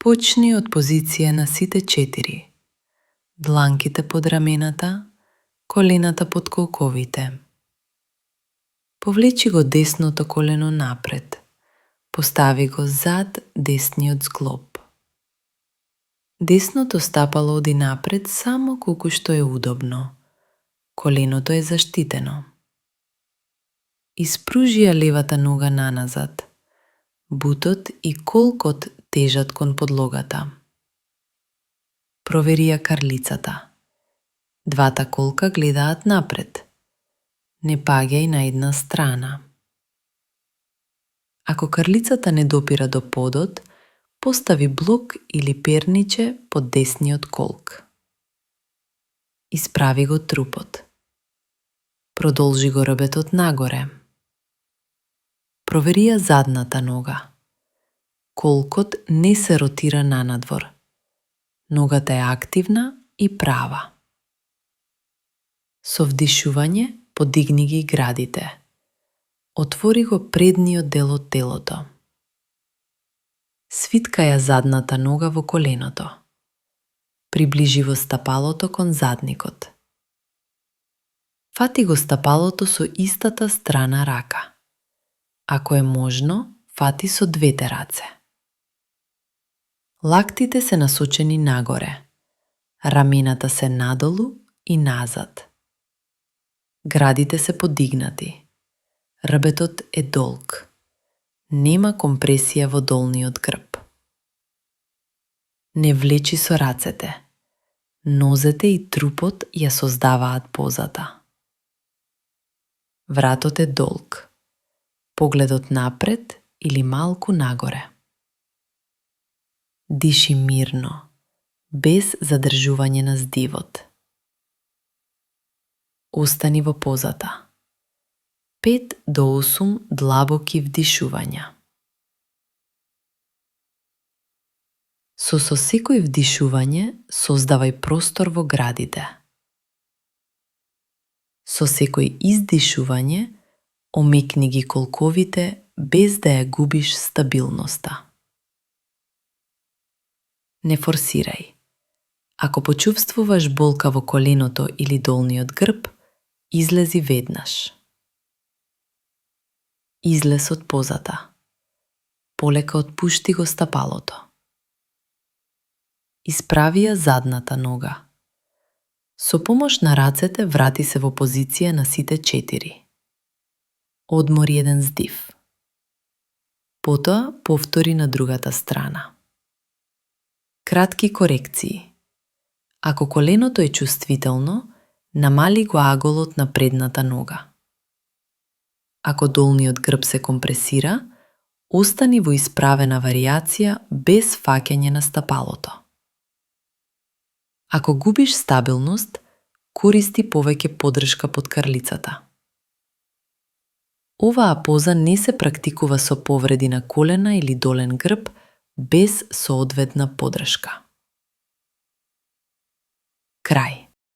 Почни од позиција на сите 4. Дланките под рамената, колената под колковите. Повлечи го десното колено напред. Постави го зад десниот зглоб. Десното стапало оди напред само колку што е удобно. Коленото е заштитено. Испружи ја левата нога наназад. Бутот и колкот тежат кон подлогата. Провери ја карлицата. Двата колка гледаат напред. Не паѓај на една страна. Ако карлицата не допира до подот, постави блок или перниче под десниот колк. Исправи го трупот. Продолжи го рбетот нагоре. Провери ја задната нога. Колкот не се ротира нанадвор. Ногата е активна и права. Со вдишување подигни ги градите. Отвори го предниот дел од телото. Свиткај ја задната нога во коленото. Приближи во стапалото кон задникот. Фати го стапалото со истата страна рака. Ако е можно, фати со двете раце. Лактите се насочени нагоре. Рамената се надолу и назад. Градите се подигнати. Рбетот е долг. Нема компресија во долниот грб. Не влечи со рацете. Нозете и трупот ја создаваат позата. Вратот е долг. Погледот напред или малку нагоре. Диши мирно, без задржување на здивот. Остани во позата. 5 до 8 длабоки вдишувања. Со секој вдишување создавај простор во градите. Со секој издишување омекни ги колковите без да ја губиш стабилноста. Не форсирај. Ако почувствуваш болка во коленото или долниот грб, излези веднаш. Излез од позата. Полека отпушти го стапалото. Исправи ја задната нога. Со помош на рацете врати се во позиција на сите 4. Одмори еден здив. Потоа повтори на другата страна. Кратки корекции. Ако коленото е чувствително, намали го аголот на предната нога. Ако долниот грб се компресира, остани во исправена варијација без фаќање на стапалото. Ако губиш стабилност, користи повеќе поддршка под карлицата. Оваа поза не се практикува со повреди на колена или долен грб без соодветна поддршка. Крај.